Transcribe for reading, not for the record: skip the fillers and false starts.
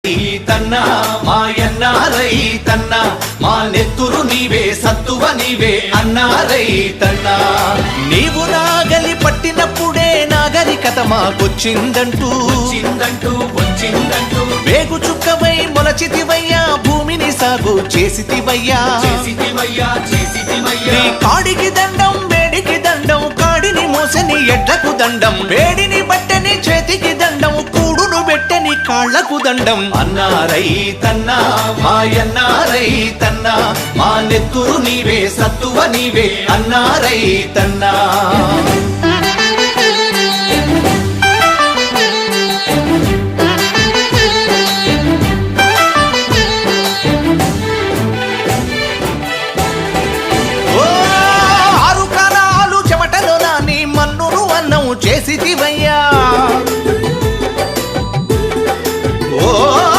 రైతన్నా మాయన్న రైతన్నా మా నెత్తురు నీవే సత్తువ నీవే అన్నా రైతన్నా నీవు నాగలి పట్టినప్పుడే నాగరికత మాకొచ్చిందంటూ వచ్చిందంటూ వేగు చుక్కవై మొలచితివయ్యా భూమిని సాగు చేసితివయ్యా నీ కాడికి దండం వేడికి దండం కాడిని మోసని ఎడ్లకు దండం వేడిని బట్టని చేతికి దండం కూడును పెట్టని కాళ్లకు దండం అన్నా రైతన్నా మాయన్నా రైతన్నా మా నెత్తురు నీవే సత్తువ నీవే అన్నా రైతన్నా